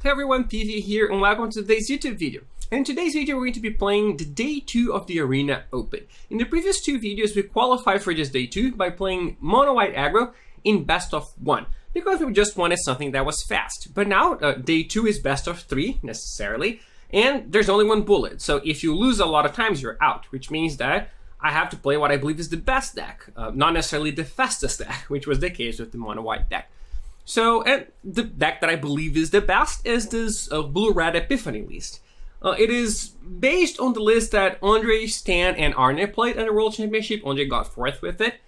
Hey everyone, PV here and welcome to today's YouTube video. And in today's video we're going to be playing the Day 2 of the Arena Open. In the previous two videos we qualified for just Day 2 by playing mono white aggro in best of 1 because we just wanted something that was fast. But now Day 2 is best of 3 necessarily, and there's only one bullet. So if you lose a lot of times you're out, which means that I have to play what I believe is the best deck, not necessarily the fastest deck, which was the case with the mono white deck. So, and the deck that I believe is the best is this Blue-Red Epiphany list. It is based on the list that Andre, Stan, and Arne played at the World Championship. Andre got 4th with it.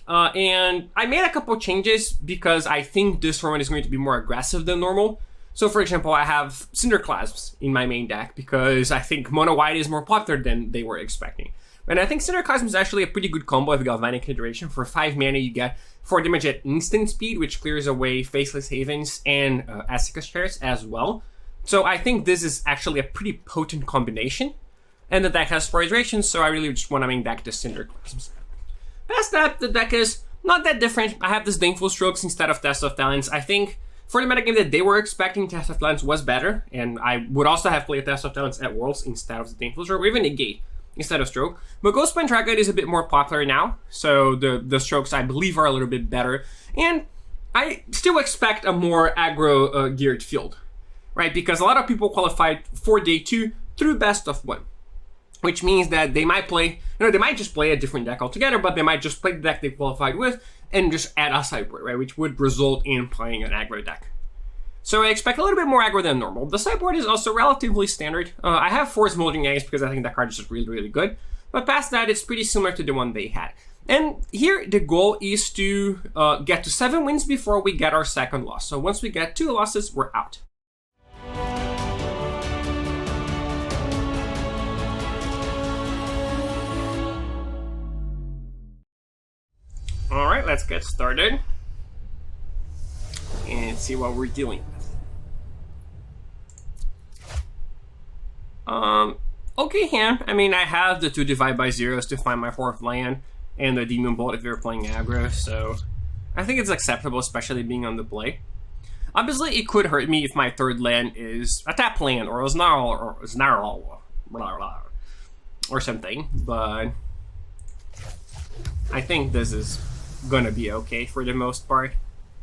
And I made a couple changes because I think this format is going to be more aggressive than normal. So, for example, I have Cinderclasm in my main deck because I think mono white is more popular than they were expecting. And I think Cinderclasm is actually a pretty good combo with Galvanic Iteration. For 5 mana you get 4 damage at instant speed, which clears away Faceless Havens and Azteca's Chairs as well. So I think this is actually a pretty potent combination. And the deck has 4 iterations, so I really just want to main deck the Cinderclasm. Past that, the deck is not that different. I have this Disdainful Strokes instead of Test of Talents. I think for the metagame that they were expecting, Test of Talents was better. And I would also have played Test of Talents at Worlds instead of the Disdainful Stroke, or even Negate instead of Stroke. But Ghostbind Dragon is a bit more popular now, so the strokes I believe are a little bit better. And I still expect a more aggro geared field, right? Because a lot of people qualified for Day 2 through best of 1. Which means that they might play, they might just play a different deck altogether, but they might just play the deck they qualified with and just add a sideboard, right? Which would result in playing an aggro deck. So I expect a little bit more aggro than normal. The sideboard is also relatively standard. I have 4 Smoldering Eggs because I think that card is just really, really good. But past that, it's pretty similar to the one they had. And here, the goal is to get to 7 wins before we get our second loss. So once we get 2 losses, we're out. Alright, let's get started. And see what we're dealing with. Okay hand. I mean, I have the 2 Divide by Zeros to find my 4th land, and the Demon Bolt if you're playing aggro, so I think it's acceptable, especially being on the play. Obviously, it could hurt me if my 3rd land is a tap land, or a Snarl, or something, but I think this is gonna be okay for the most part.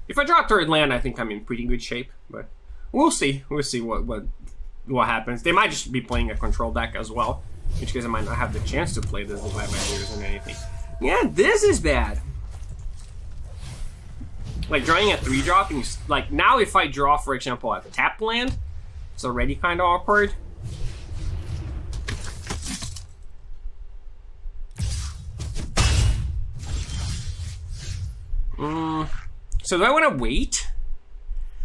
If I draw a 3rd land, I think I'm in pretty good shape, but we'll see. We'll see what happens. They might just be playing a control deck as well, in which case I might not have the chance to play this Divide by Zeros and anything. Yeah, this is bad. Like drawing a 3-drop, and like now if I draw, for example, a tap land, it's already kind of awkward. So do I want to wait?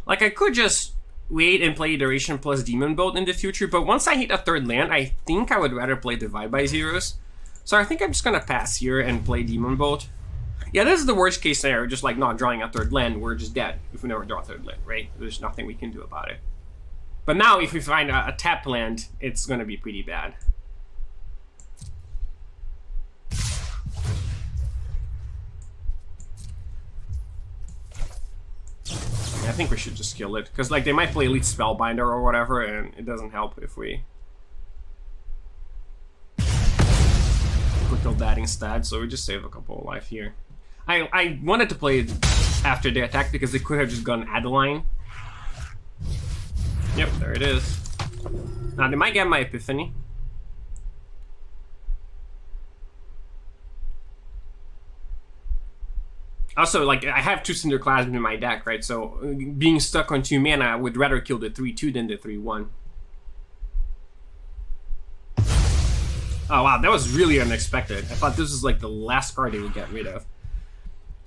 Like, I could just wait and play Iteration plus Demon Bolt in the future, but once I hit a 3rd land, I think I would rather play Divide by Zeros. So I think I'm just gonna pass here and play Demon Bolt. Yeah, this is the worst case scenario, just like not drawing a 3rd land, we're just dead if we never draw a 3rd land, right? There's nothing we can do about it. But now if we find a tap land, it's gonna be pretty bad. I think we should just kill it, because like they might play Elite Spellbinder or whatever, and it doesn't help if we kill that instead, so we just save a couple of life here. I wanted to play it after they attack because they could have just gone Adeline. Yep, there it is. Now they might get my Epiphany. Also, like, I have 2 Cinderclasm in my deck, right? So, being stuck on 2 mana, I would rather kill the 3-2 than the 3-1. Oh, wow, that was really unexpected. I thought this was, like, the last card they would get rid of.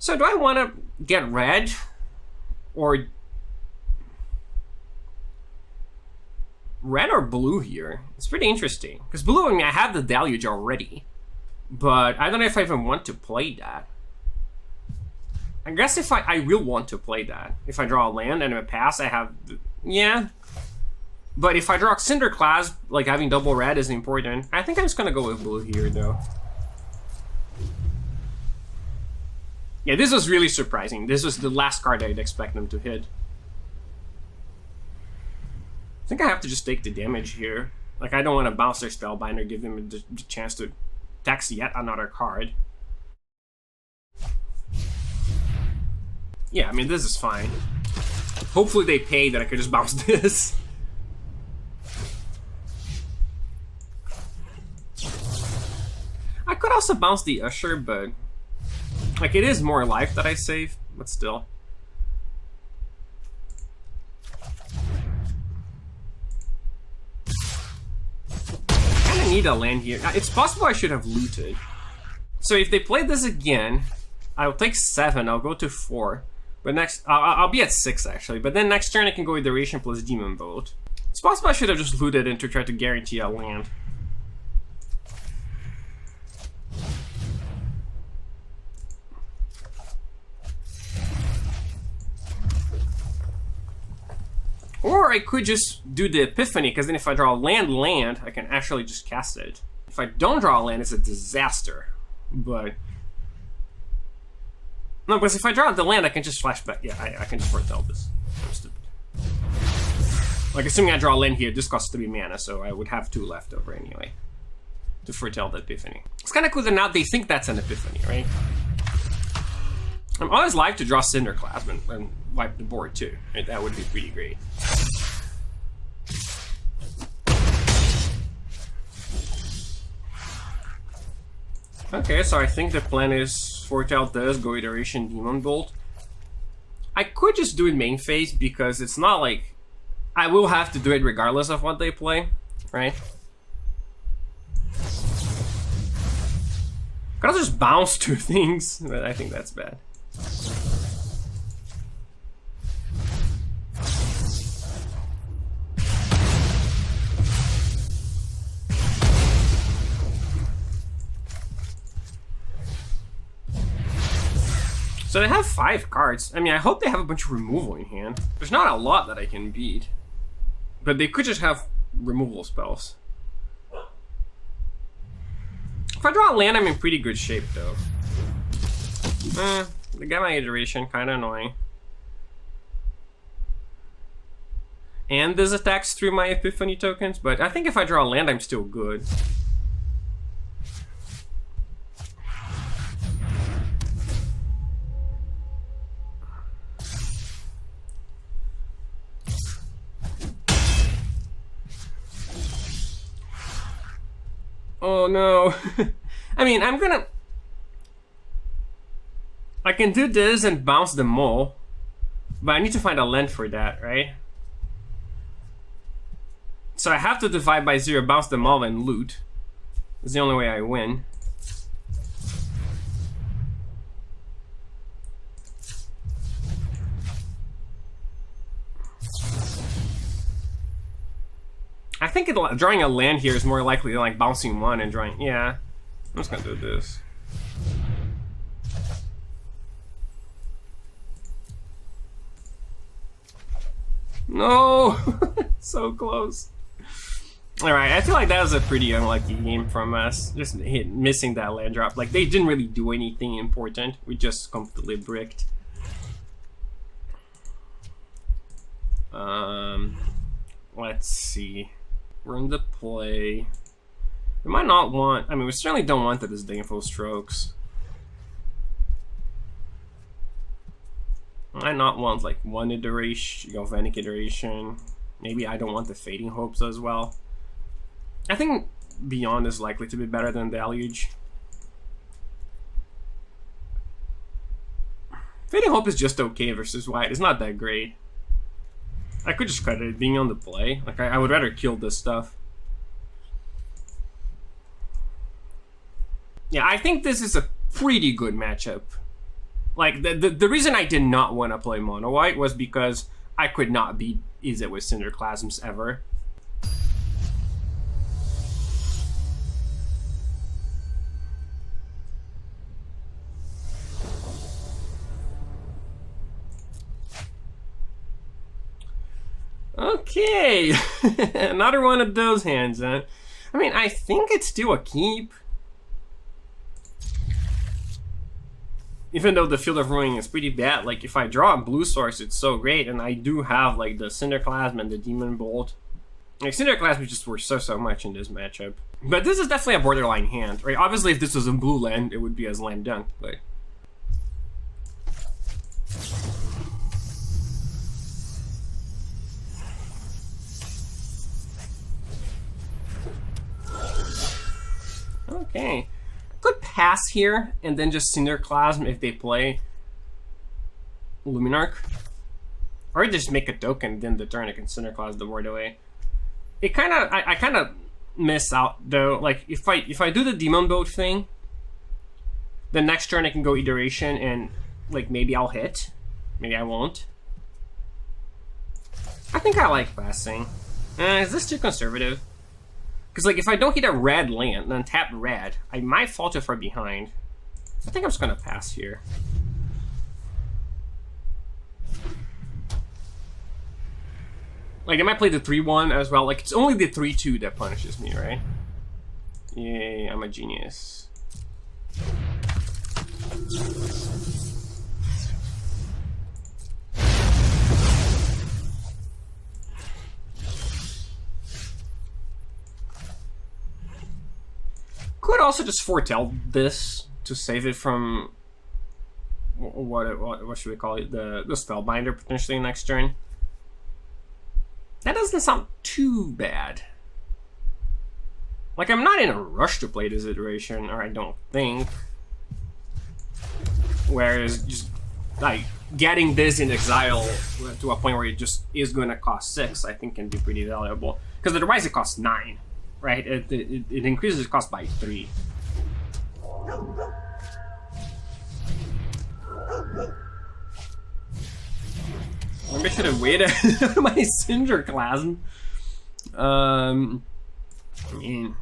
So, do I want to get red? Or... red or blue here? It's pretty interesting. Because blue, I mean, I have the Deluge already. But I don't know if I even want to play that. I guess if I will want to play that. If I draw a land and a pass, I have... yeah. But if I draw Cinderclasm, like having double red is important. I think I'm just gonna go with blue here, though. Yeah, this was really surprising. This was the last card I'd expect them to hit. think I have to just take the damage here. Like, I don't want to bounce their Spellbinder, give them the chance to tax yet another card. Yeah, I mean, this is fine. Hopefully they pay that I could just bounce this. I could also bounce the Usher, but... like, it is more life that I save, but still. I need a land here. It's possible I should have looted. So if they play this again, I'll take 7, I'll go to 4. But next, I'll be at 6 actually. But then next turn I can go Iteration plus Demon Bolt. It's possible I should have just looted and to try to guarantee a land. Or I could just do the Epiphany, because then if I draw land, I can actually just cast it. If I don't draw a land, it's a disaster. But... no, because if I draw the land, I can just flash back. Yeah, I can just foretell this. I'm stupid. Like, assuming I draw a land here, this costs 3 mana, so I would have 2 left over anyway. To foretell the Epiphany. It's kind of cool that now they think that's an Epiphany, right? I'm always live to draw Cinderclasm and wipe the board too. Right? That would be pretty great. Okay, so I think the plan is foretell this, go Iteration, Demon Bolt. I could just do it main phase because it's not like I will have to do it regardless of what they play, right? Could also just bounce 2 things, but I think that's bad. So they have 5 cards. I mean, I hope they have a bunch of removal in hand. There's not a lot that I can beat. But they could just have removal spells. If I draw a land, I'm in pretty good shape, though. They got my Iteration, kind of annoying. And this attacks through my Epiphany tokens, but I think if I draw a land, I'm still good. Oh no. I mean, I can do this and bounce the mole, but I need to find a land for that, right? So I have to divide by 0, bounce the mole, and loot. It's the only way I win. I think drawing a land here is more likely than like bouncing 1 and drawing. Yeah, I'm just gonna do this. No, so close. All right, I feel like that was a pretty unlucky game from us. Just missing that land drop. Like they didn't really do anything important. We just completely bricked. Let's see. We're in the play. We might not want. I mean, we certainly don't want that as Disdainful Strokes. I might not want like 1 iteration, Galvanic Iteration. Maybe I don't want the Fading Hopes as well. I think Beyond is likely to be better than Deluge. Fading Hope is just okay versus White. It's not that great. I could just credit it being on the play. Like, I would rather kill this stuff. Yeah, I think this is a pretty good matchup. Like, the reason I did not want to play Mono White was because I could not beat Izzet with Cinderclasms ever. Okay, another one of those hands, huh? I mean, I think it's still a keep. Even though the Field of Ruin is pretty bad, like if I draw a blue source, it's so great, and I do have like the Cinderclasm and the Demon Bolt. Like, Cinderclasm just works so much in this matchup. But this is definitely a borderline hand, right? Obviously, if this was a blue land, it would be a slam dunk, but... Okay. Could pass here, and then just Cinderclasm if they play Luminarch. Or just make a token, then the turn I can Cinderclasm the board away. It I kind of miss out though. Like if I do the Demon Boat thing, the next turn I can go Iteration and like maybe I'll hit, maybe I won't. I think I like passing. Is this too conservative? Because like if I don't hit a red land, then tap red, I might fall too far behind. I think I'm just gonna pass here. Like, I might play the 3-1 as well. Like, it's only the 3-2 that punishes me, right? Yay, I'm a genius. Could also just foretell this to save it from... What should we call it? The Spellbinder potentially next turn. That doesn't sound too bad. Like, I'm not in a rush to play this iteration, or I don't think. Whereas, just, like, getting this in exile to a point where it just is going to cost 6, I think can be pretty valuable. Because otherwise it costs 9, right? It increases the cost by 3. Maybe I should have waited my Cinderclasm. I mean,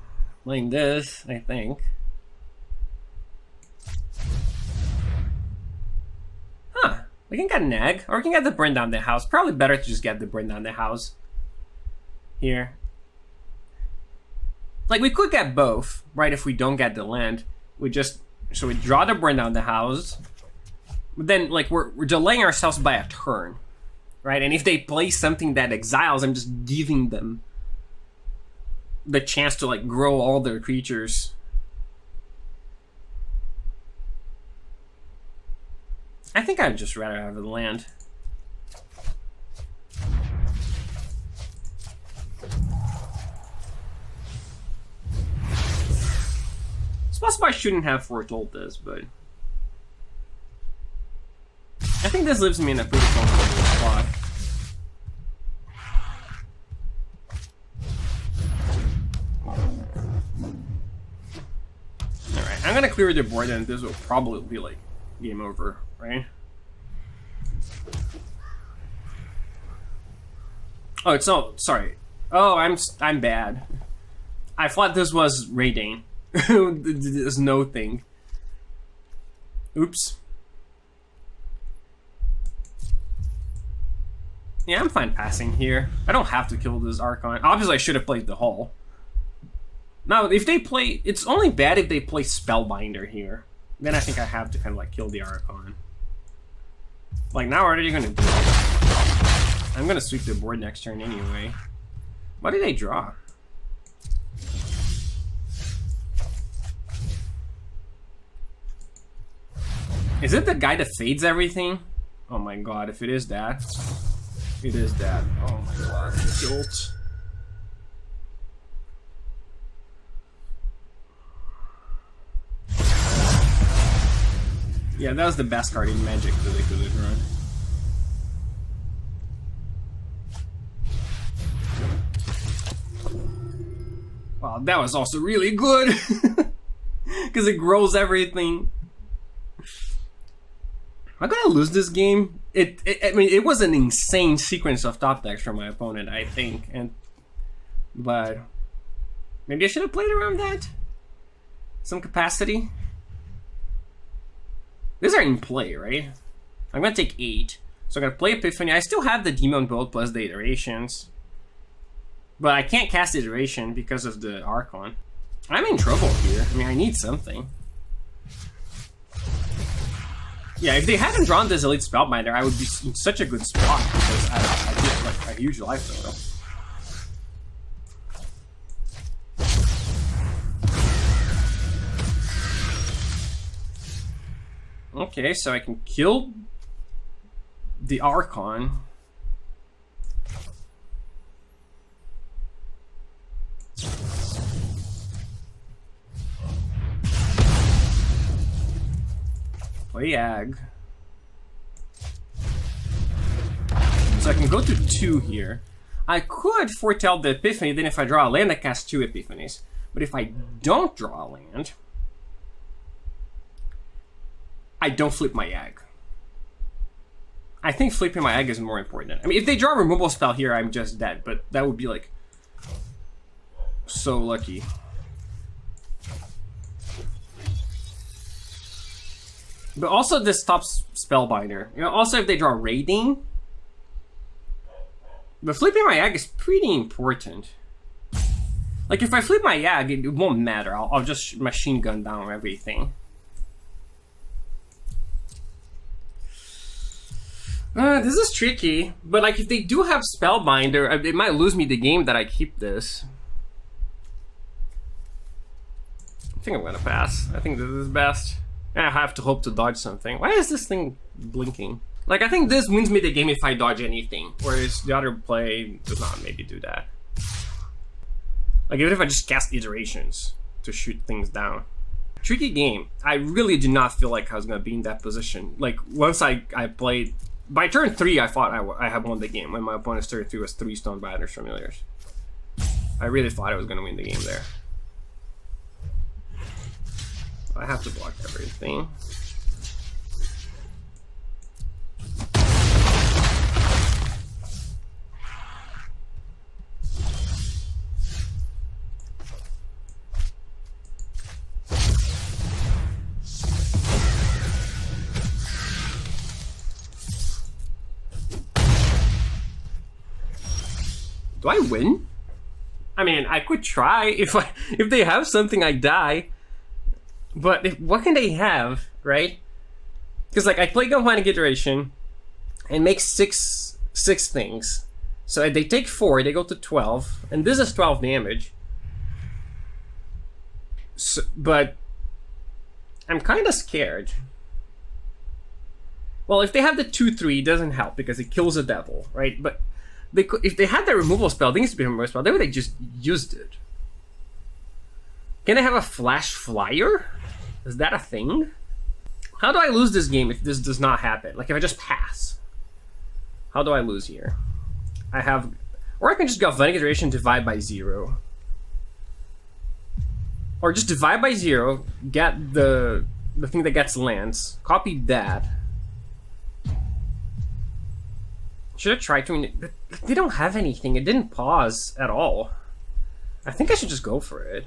playing this, I think. Huh. We can get an egg, or we can get the Burn Down the House. Probably better to just get the Burn Down the House. Here. Like, we could get both, right, if we don't get the land. So we draw the Burn Down the House. But then, like, we're delaying ourselves by a turn. Right, and if they play something that exiles, I'm just giving them the chance to like grow all their creatures. I think I'd just rather have the land. It's possible I shouldn't have foretold this, but I think this leaves me in a pretty comfortable spot. Alright, I'm gonna clear the board and this will probably be like game over, right? Oh, it's sorry. Oh, I'm bad. I thought this was raiding. This no thing. Oops. Yeah, I'm fine passing here. I don't have to kill this Archon. Obviously, I should have played the Hull. Now, if they play... It's only bad if they play Spellbinder here. Then I think I have to kind of like kill the Archon. Like, now what are you going to do? I'm going to sweep the board next turn anyway. What did they draw? Is it the guy that fades everything? Oh my god, if it is that... It is that. Oh my god, jolt. Yeah, that was the best card in Magic that they could have drawn. Wow, that was also really good! Because it grows everything. Am I gonna lose this game? I mean, it was an insane sequence of top decks from my opponent, I think, but maybe I should have played around that. Some capacity. These are in play, right? I'm gonna take 8, so I'm gonna play Epiphany. I still have the Demon Bolt plus the iterations, but I can't cast Iteration because of the Archon. I'm in trouble here. I mean, I need something. Yeah, if they hadn't drawn this Elite Spellbinder, I would be in such a good spot because I get like a huge life total. Okay, so I can kill the Archon. Play Ag. So I can go to 2 here. I could foretell the Epiphany, then if I draw a land, I cast 2 Epiphanies. But if I don't draw a land, I don't flip my Ag. I think flipping my Ag is more important. I mean, if they draw a removal spell here, I'm just dead, but that would be like so lucky. But also this stops Spellbinder. You know, also if they draw Raiding. But flipping my Ag is pretty important. Like if I flip my Ag, it won't matter. I'll just machine gun down everything. This is tricky, but like if they do have Spellbinder, it might lose me the game that I keep this. I think I'm gonna pass. I think this is best. I have to hope to dodge something. Why is this thing blinking? Like I think this wins me the game if I dodge anything, whereas the other play does not maybe do that. Like even if I just cast iterations to shoot things down. Tricky game. I really did not feel like I was gonna be in that position. Like once I played, by turn 3 I thought I had won the game when my opponent's turn 3 was 3 Stone Banners Familiars. I really thought I was gonna win the game there. I have to block everything. Do I win? I mean, I could try. If they have something, I die. But what can they have, right? Because like I play Galvanic Iteration and make six things. So they take 4, they go to 12, and this is 12 damage. So, but I'm kind of scared. Well, if they have the 2/3, it doesn't help because it kills a devil, right? But if they had the removal spell, they used to be a removal spell, they would have just used it. Can I have a Flash Flyer? Is that a thing? How do I lose this game if this does not happen? Like if I just pass. How do I lose here? I have, or I can just Galvanic Iteration, divide by 0. Or just divide by 0, get the thing that gets lands, copy that. Should I try to, but they don't have anything, it didn't pause at all. I think I should just go for it.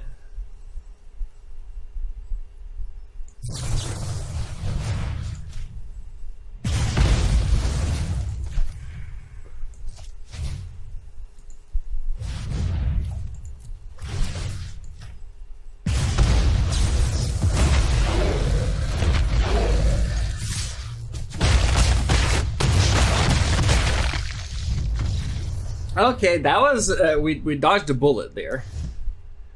Okay, that was, we dodged a bullet there.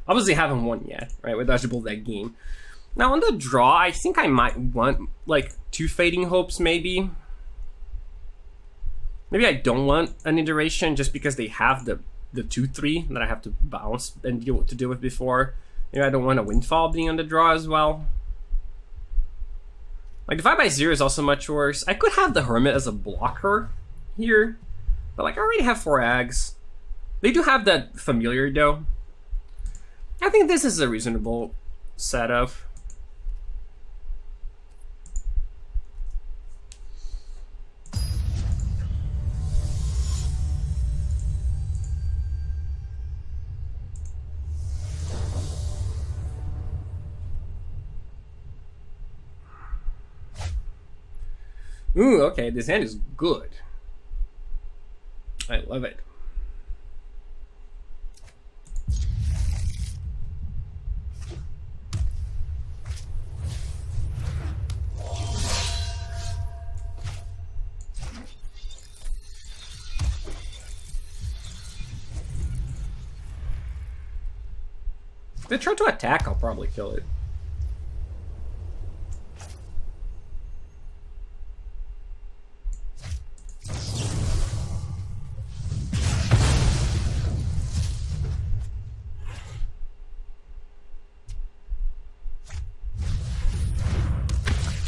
Obviously haven't won yet, right? We dodged a bullet that game. Now on the draw, I think I might want like 2 Fading Hopes maybe. Maybe I don't want an iteration just because they have the 2/3 that I have to bounce and deal with before. Maybe I don't want a Windfall being on the draw as well. Like divide by 0 is also much worse. I could have the Hermit as a blocker here, but like I already have 4 Ags. They do have that Familiar though. I think this is a reasonable setup. Ooh, okay, this hand is good. I love it. If they try to attack, I'll probably kill it.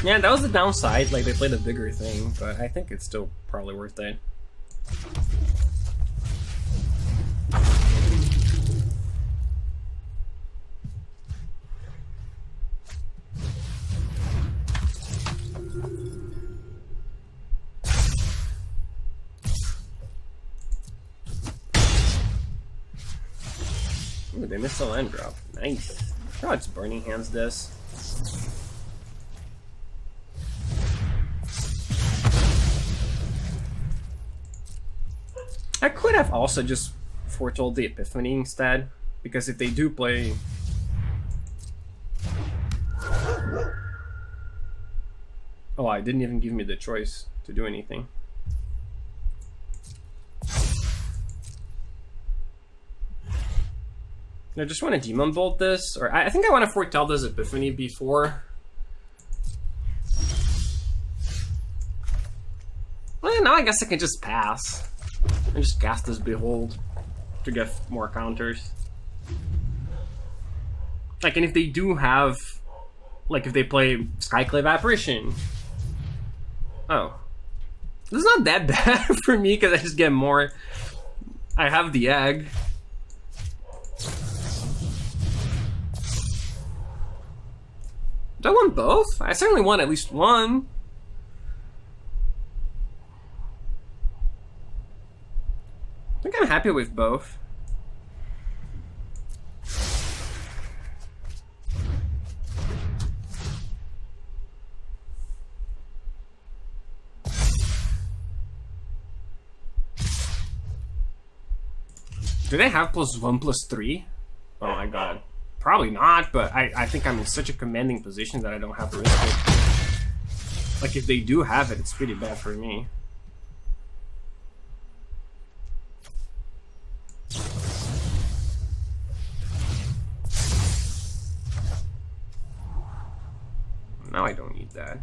Yeah, that was the downside, like they played a bigger thing, but I think it's still probably worth it. Ooh, they missed a land drop. Nice. Oh, it's Burning Hands this. I could have also just foretold the Epiphany instead, because if they do play... Oh, I didn't even give me the choice to do anything. I just want to Demon Bolt this, or I think I want to foretell this Epiphany before. Well, now I guess I can just pass. And just cast this Behold to get more counters. Like, and if they do have, like if they play Skyclave Apparition. Oh. This is not that bad for me because I just get more. I have the egg. Do I want both? I certainly want at least one. I think I'm happy with both. Do they have +1/+3? Oh my god. Probably not, but I think I'm in such a commanding position that I don't have to risk it. Like, if they do have it, it's pretty bad for me. Now I don't need that.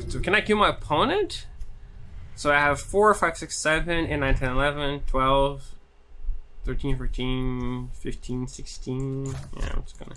So can I kill my opponent? So I have 4, 5, 6, 7, 8, 9, 10, 11, 12, 13, 14, 15, 16. Yeah, I'm just gonna...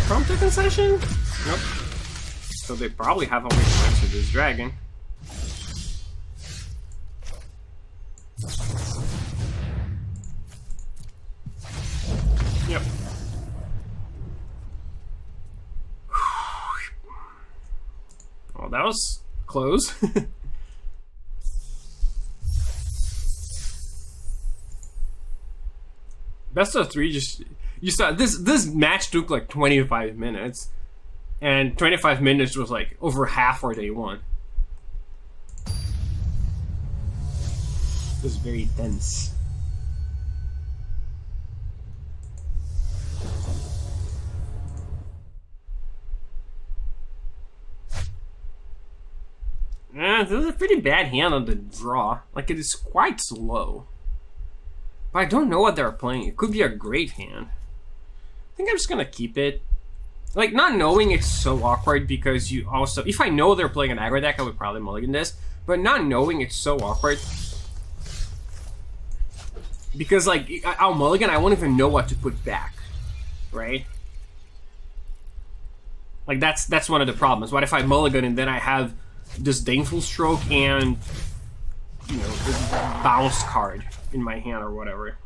Prompt a concession? Nope. So they probably have only plans for this dragon. Yep. Well, that was close. Best of 3 just... You saw this match took like 25 minutes, and 25 minutes was like over half for day 1. It was very tense. This is a pretty bad hand on the draw. Like, it is quite slow. But I don't know what they're playing. It could be a great hand. I think I'm just gonna keep it. Like, not knowing it's so awkward because you also... If I know they're playing an aggro deck, I would probably mulligan this. But not knowing it's so awkward. Because, like, I'll mulligan, I won't even know what to put back. Right? Like, that's one of the problems. What if I mulligan and then I have Disdainful Stroke and, you know, this bounce card in my hand or whatever?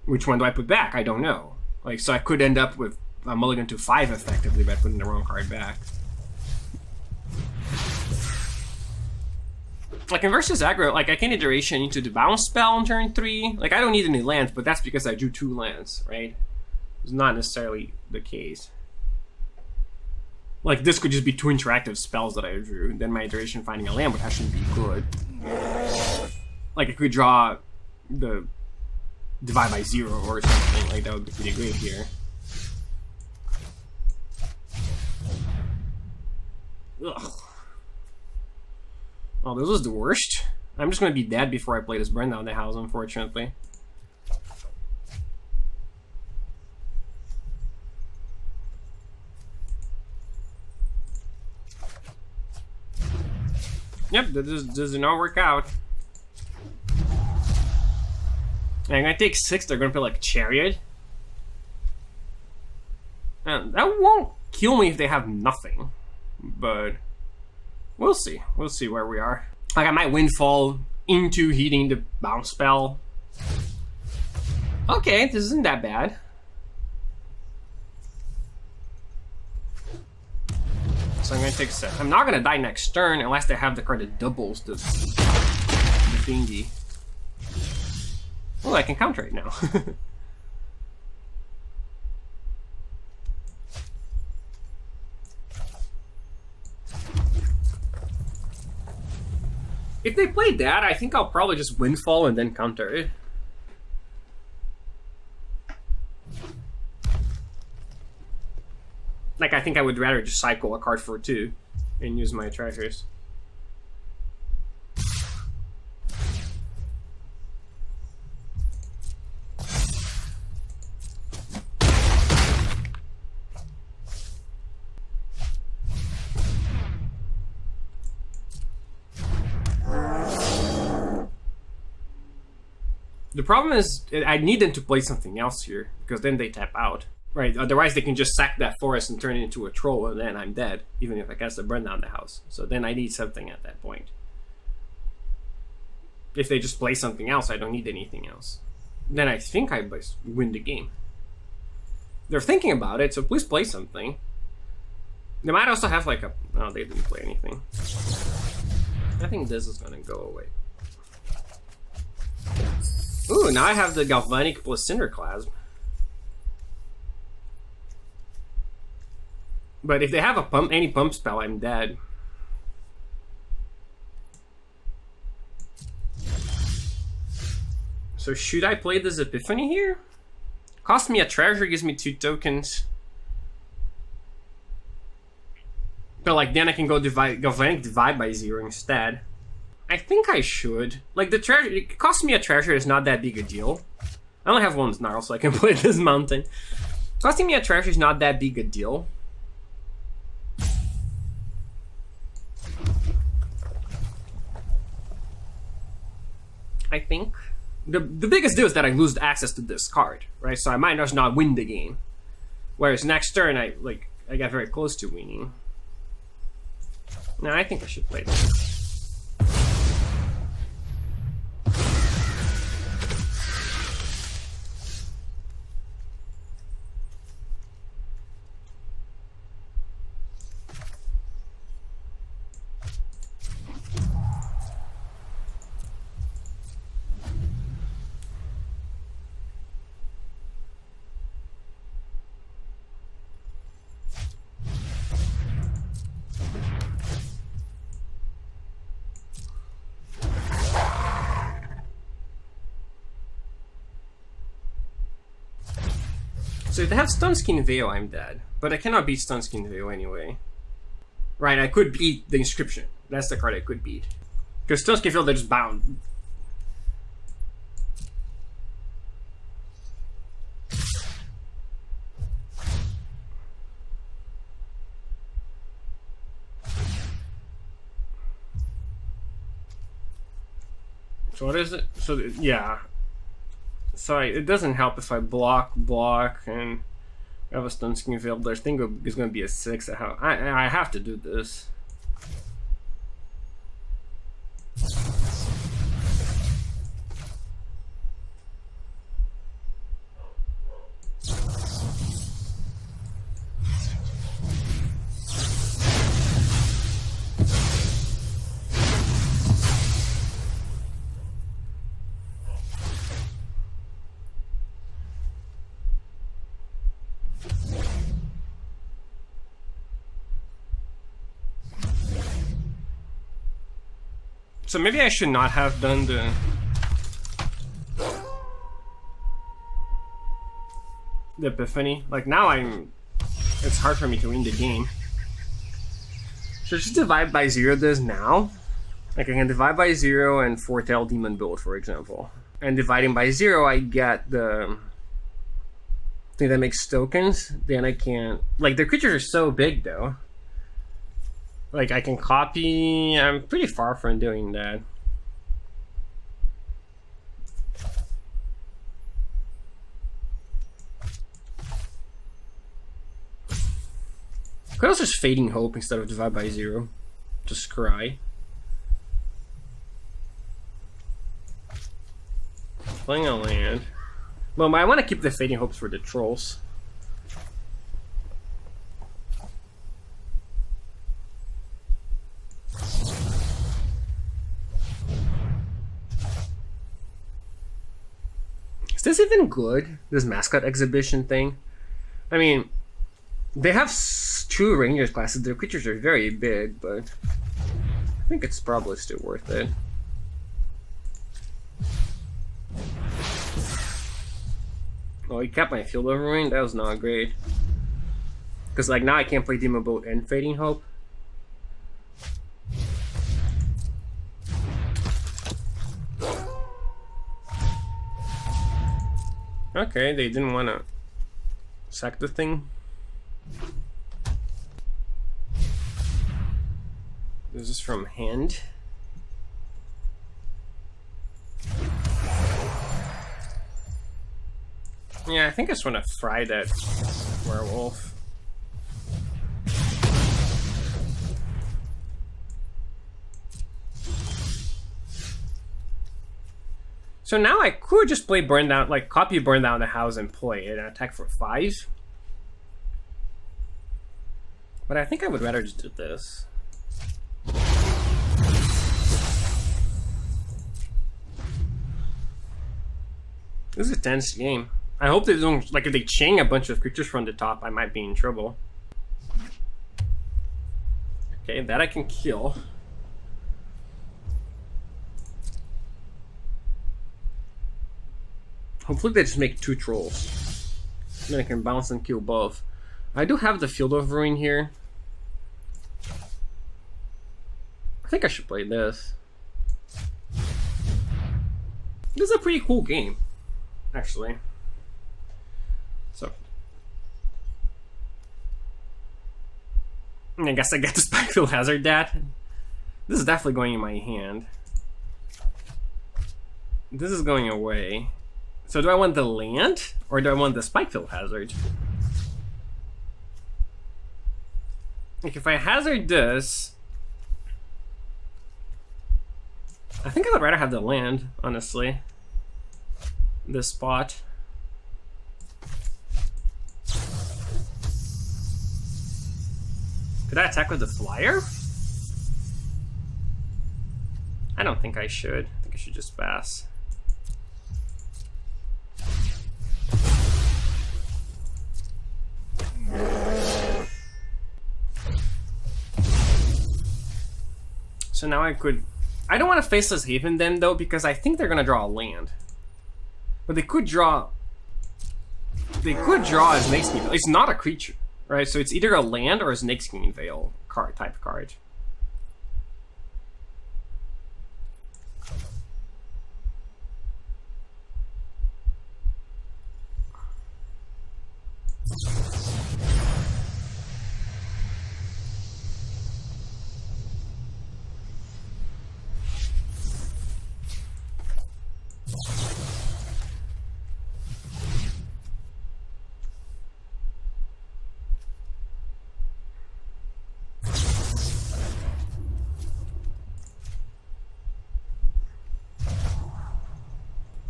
Which one do I put back? I don't know. Like, so I could end up with a mulligan to 5 effectively by putting the wrong card back. Like, in versus aggro, like, I can iteration into the bounce spell on turn 3. Like, I don't need any lands, but that's because I drew 2 lands, right? It's not necessarily the case. Like, this could just be 2 interactive spells that I drew. Then my iteration finding a land would actually be good. Like, I could draw the divide by 0 or something. Like, that would be pretty great here. Ugh. Oh, this was the worst. I'm just gonna be dead before I play this Burn Down the House, unfortunately. Yep, this did not work out. And I'm gonna take 6, they're gonna play like Chariot. And that won't kill me if they have nothing. But we'll see. We'll see where we are. Like, I might Windfall into hitting the bounce spell. Okay, this isn't that bad. So I'm gonna take 7. I'm not gonna die next turn unless they have the card that doubles the thingy. Oh, I can counter it now. If they play that, I think I'll probably just Windfall and then counter it. Like, I think I would rather just cycle a card for 2 and use my treasures. The problem is, I need them to play something else here, because then they tap out. Right, otherwise they can just sack that forest and turn it into a troll, and then I'm dead, even if I cast a Burn Down the House. So then I need something at that point. If they just play something else, I don't need anything else. Then I think I win the game. They're thinking about it, so please play something. They might also have like a... No, they didn't play anything. I think this is gonna go away. Ooh, now I have the Galvanic plus Cinderclasm. But if they have a pump, any pump spell, I'm dead. So should I play this Epiphany here? Cost me a treasure, gives me 2 tokens. But like then I can go Galvanic divide by 0 instead. I think I should. Like the treasure, it costs me a treasure is not that big a deal. I only have 1 Snarl, so I can play this mountain. Costing me a treasure is not that big a deal. I think. The biggest deal is that I lose access to this card, right? So I might just not win the game. Whereas next turn, I got very close to winning. No, I think I should play this. So if they have Stunskin Veil, I'm dead. But I cannot beat Stunskin Veil anyway. Right, I could beat the Inscription. That's the card I could beat. Because Stunskin Veil, they're just bound. So what is it? So, yeah. So it doesn't help if I block, and have a Stunskin Veil. Their thing is going to be a 6. I have to do this. So maybe I should not have done the... Epiphany. Like now it's hard for me to win the game. So just divide by 0 this now. Like I can divide by 0 and foretell Demon Build, for example. And dividing by 0, I get the thing that makes tokens. Then I can't... Like, the creatures are so big, though. Like, I can copy... I'm pretty far from doing that. Could also just Fading Hope instead of divide by 0. Just cry. Playing a land. Well, I want to keep the Fading Hopes for the trolls. Is this even good? This mascot exhibition thing? I mean, they have 2 Rangers classes. Their creatures are very big, but I think it's probably still worth it. Oh, he kept my Field of Ruin? That was not great. Because, like, now I can't play Demon Bolt and Fading Hope. Okay, they didn't want to sack the thing. This is from hand. Yeah, I think I just want to fry that werewolf. So now I could just play Burn Down, like copy Burn Down the House and play it and attack for 5. But I think I would rather just do this. This is a tense game. I hope they don't, like if they chain a bunch of creatures from the top, I might be in trouble. Okay, that I can kill. Hopefully they just make 2 trolls. Then I can bounce and kill both. I do have the Field of Ruin here. I think I should play this. This is a pretty cool game, actually. So, I guess I get the Spikefield Hazard that. This is definitely going in my hand. This is going away. So do I want the land, or do I want the Spikefield Hazard? Like if I hazard this, I think I would rather have the land, honestly. This spot. Could I attack with the flyer? I don't think I should. I think I should just pass. So now I could... I don't want to Faceless Haven then, though, because I think they're going to draw a land. But they could draw... They could draw a Snakeskin Veil. It's not a creature, right? So it's either a land or a Snakeskin Veil card, type card.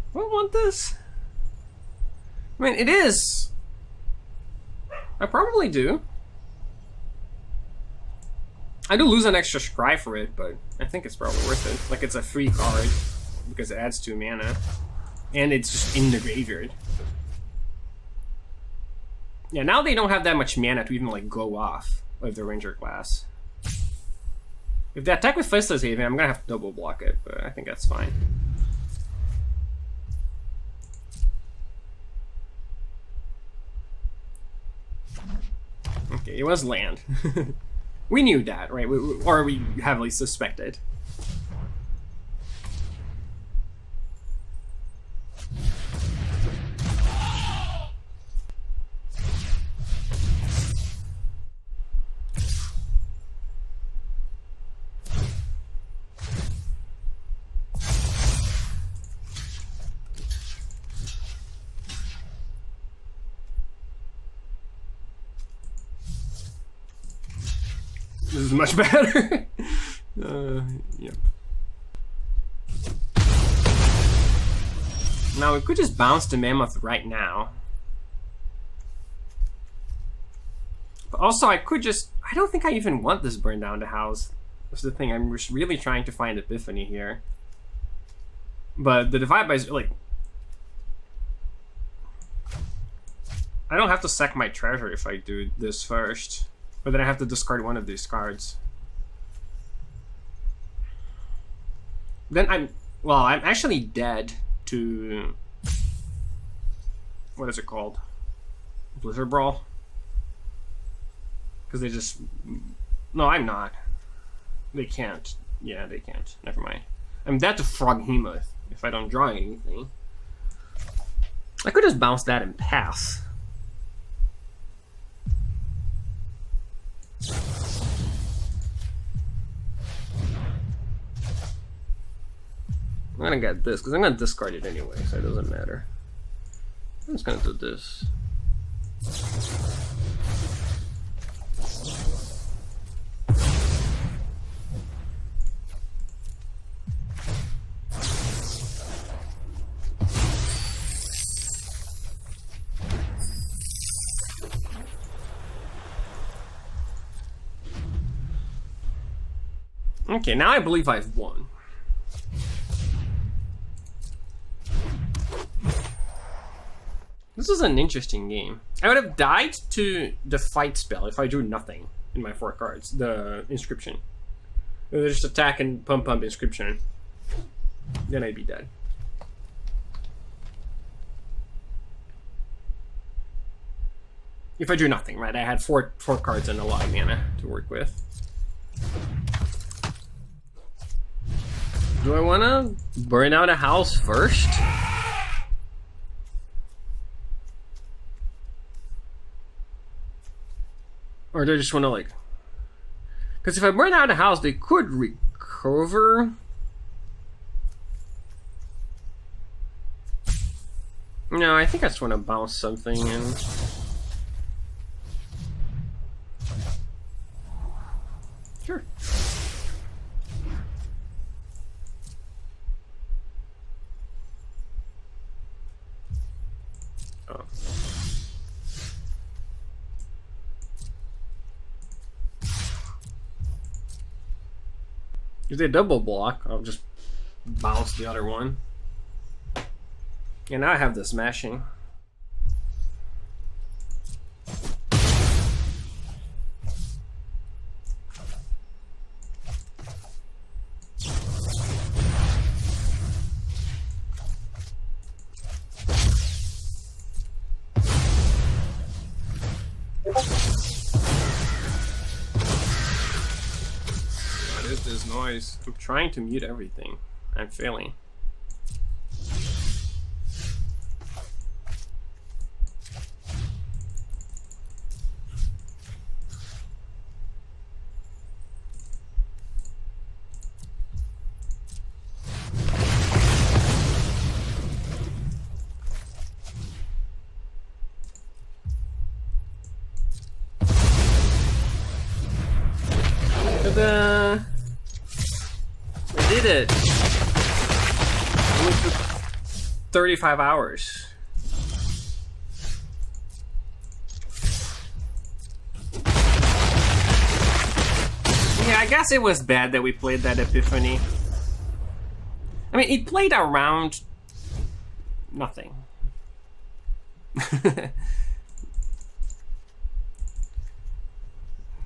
I don't want this. I mean, it is. I probably do. I do lose an extra scry for it, but I think it's probably worth it. Like, it's a free card because it adds 2 mana. And it's just in the graveyard. Yeah, now they don't have that much mana to even, like, go off with the Ranger class. If they attack with Faceless Haven, I'm gonna have to double block it, but I think that's fine. Okay, it was land. We knew that, right? Or we heavily suspected. This is much better. Yep. Now we could just bounce the Mammoth right now. But also I could just... I don't think I even want this burn down the house. That's the thing, I'm really trying to find Epiphany here. But the divide by is like... I don't have to sack my treasure if I do this first. But then I have to discard one of these cards. Then I'm actually dead to... What is it called? Blizzard Brawl? Because they just... No, I'm not. They can't. Yeah, they can't. Never mind. I'm dead to Froghemoth if I don't draw anything. I could just bounce that and pass. I'm gonna get this because I'm gonna discard it anyway, so it doesn't matter. I'm just gonna do this. Okay, now I believe I've won. This is an interesting game. I would have died to the fight spell if I drew nothing in my 4 cards. The inscription. Just attack and pump inscription. Then I'd be dead. If I drew nothing, right? I had four cards and a lot of mana to work with. Do I want to burn out a house first? Or do I just want to like... Because if I burn out a house, they could recover. No, I think I just want to bounce something and... Sure. Oh. If they double block, I'll just bounce the other one. And now I have the smashing. What is this noise? I'm trying to mute everything. I'm failing. Ta-da! I did it! It only took 35 hours. Yeah, I guess it was bad that we played that Epiphany. I mean, it played around nothing.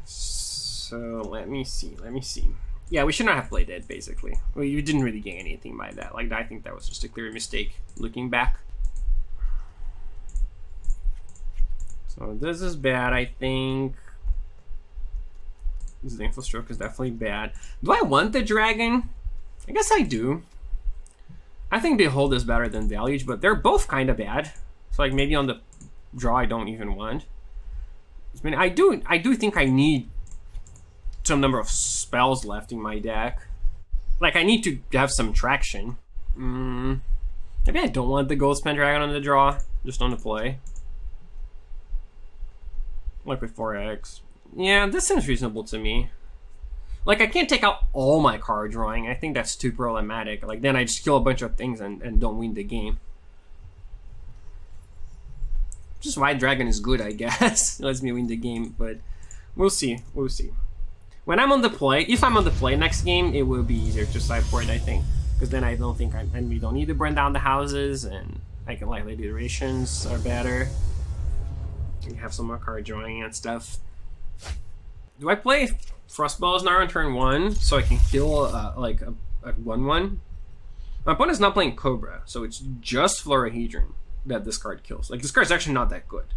So let me see. Yeah, we should not have played it, basically. Well, you didn't really gain anything by that. Like, I think that was just a clear mistake, looking back. So this is bad, I think. This Info Stroke is definitely bad. Do I want the dragon? I guess I do. I think Behold is better than Deluge, but they're both kind of bad. So like maybe on the draw I don't even want. I mean, I do think I need some number of spells left in my deck. Like I need to have some traction. Maybe I don't want the Goldspan Dragon on the draw, just on the play. Like with 4X. Yeah, this seems reasonable to me. Like, I can't take out all my card drawing. I think that's too problematic. Like, then I just kill a bunch of things and don't win the game. Which is why Dragon is good, I guess. It lets me win the game, but we'll see. We'll see. When I'm on the play, if I'm on the play next game, it will be easier to sideboard, I think. Because then I don't think and we don't need to burn down the houses, and I can like the iterations are better. You have some more card drawing and stuff. Do I play Frostboil Snarl on turn 1 so I can kill like a 1/1? My opponent's not playing Cobra, so it's just Florahedron that this card kills. Like, this card's actually not that good.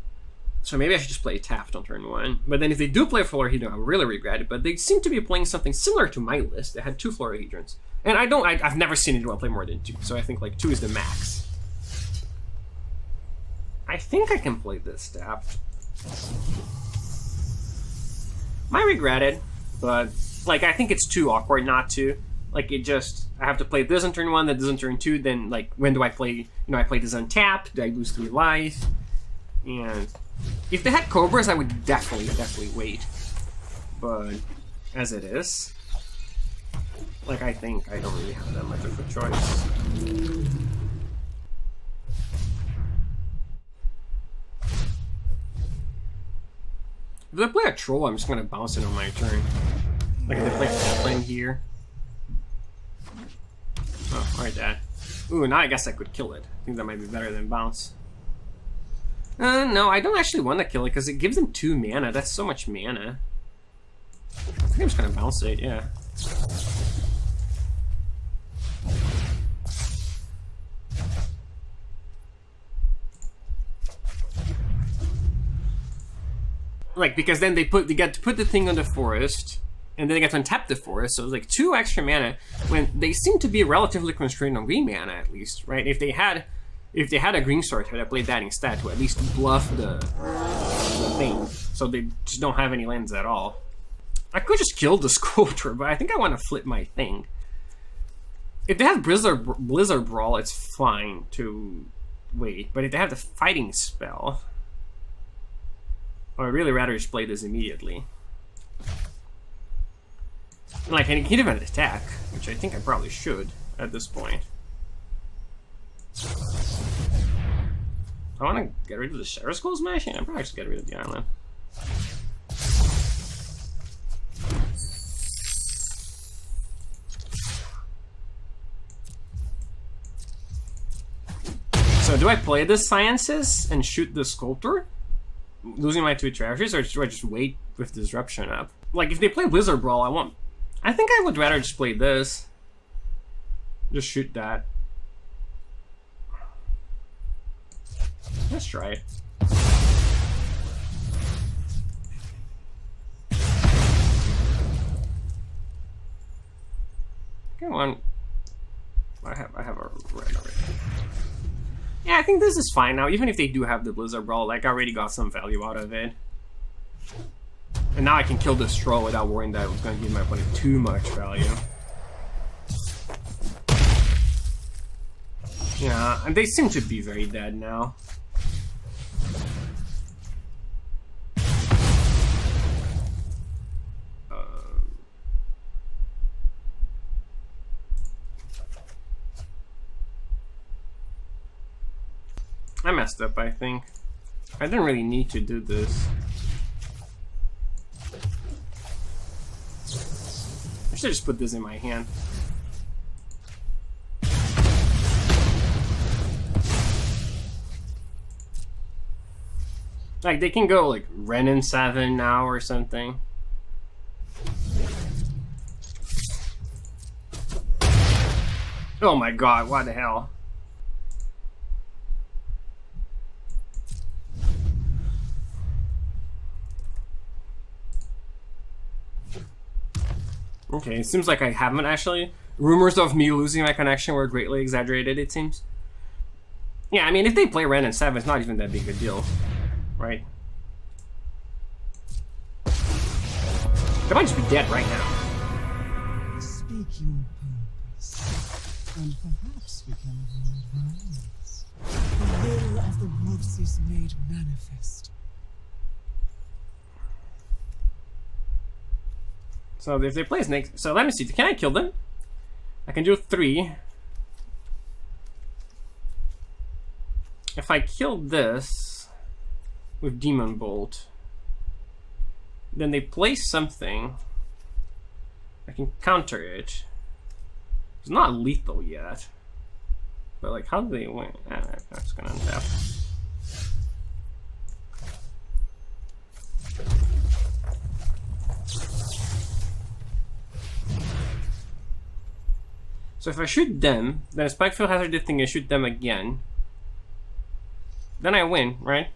So maybe I should just play tapped on turn 1. But then if they do play Florahedron, I'll really regret it. But they seem to be playing something similar to my list. They had 2 Florahedrons. And I've never seen anyone play more than 2. So I think like 2 is the max. I think I can play this tapped. Might regret it, but like I think it's too awkward not to. Like it just, I have to play this on turn 1, that this on turn 2, then like when do I play, you know, I play this untapped, do I lose 3 life? And if they had Cobras, I would definitely wait. But as it is, like I think I don't really have that much of a choice. If they play a troll, I'm just gonna bounce it on my turn. Like if they play Tapland here. Oh, alright, that. Ooh, now I guess I could kill it. I think that might be better than bounce. No, I don't actually want to kill it because it gives them 2 mana. That's so much mana. I think I'm just gonna bounce it, yeah. Like, because then they get to put the thing on the forest, and then they get to untap the forest, so it's like 2 extra mana, when they seem to be relatively constrained on green mana, at least, right? If they had a green sorcerer that played that instead, to at least bluff the thing, so they just don't have any lands at all. I could just kill the Sculptor, but I think I want to flip my thing. If they have Blizzard Brawl, it's fine to wait, but if they have the fighting spell, I'd really rather just play this immediately. Like, I can even attack, which I think I probably should at this point. I want to get rid of the Shatterskull Smashing? I'm probably just get rid of the island. So do I play the Sciences and shoot the Sculptor, losing my 2 treasures, or do I just wait with Disruption up? Like, if they play Blizzard Brawl, I think I would rather just play this. Just shoot that. Let's try it. Come on. I have a red already. Yeah, I think this is fine now. Even if they do have the Blizzard Brawl, like I already got some value out of it. And now I can kill this troll without worrying that it was going to give my opponent too much value. Yeah, and they seem to be very dead now. I messed up, I think. I didn't really need to do this. I should just put this in my hand. Like, they can go, like, Renin 7 now or something. Oh my god, what the hell? Okay, it seems like I haven't actually. Rumors of me losing my connection were greatly exaggerated, it seems. Yeah, I mean, if they play Ren and 7, it's not even that big a deal, right? They might just be dead right now. Speak your purpose, and perhaps we can avoid violence. The will of the woods is made manifest. So if they play snakes, so let me see, can I kill them? I can do 3. If I kill this with Demon Bolt, then they play something, I can counter it. It's not lethal yet, but like, how do they win? That's gonna untap. So if I shoot them, then Spikefield Hazard this thing and shoot them again, then I win, right?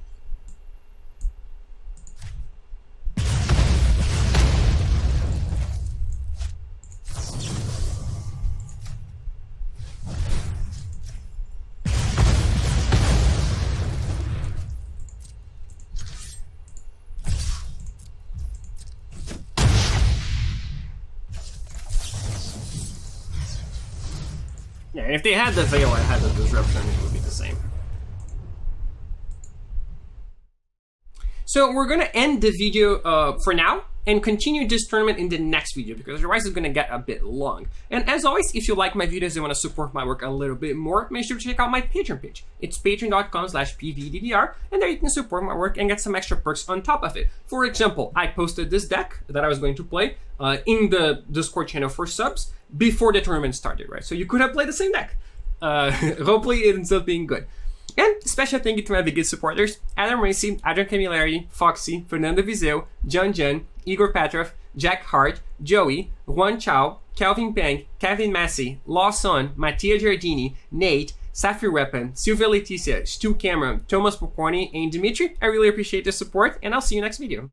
Yeah, and if they had the Veil, I had the Disruption, it would be the same. So we're gonna end the video for now and continue this tournament in the next video because otherwise it's gonna get a bit long. And as always, if you like my videos and want to support my work a little bit more, make sure to check out my Patreon page. It's patreon.com/PVDDR, and there you can support my work and get some extra perks on top of it. For example, I posted this deck that I was going to play in the Discord channel for subs before the tournament started, right? So you could have played the same deck. Hopefully it ends up being good. And special thank you to my biggest supporters: Adam Racy, Adrian Camilleri, Foxy, Fernando Vizeu, John Jen, Igor Petrov, Jack Hart, Joey, Juan Chow, Calvin Peng, Kevin Massey, Lawson, Mattia Giardini, Nate, Sapphire Weapon, Silvia Leticia, Stu Cameron, Thomas Pocorni, and Dimitri. I really appreciate the support, and I'll see you next video.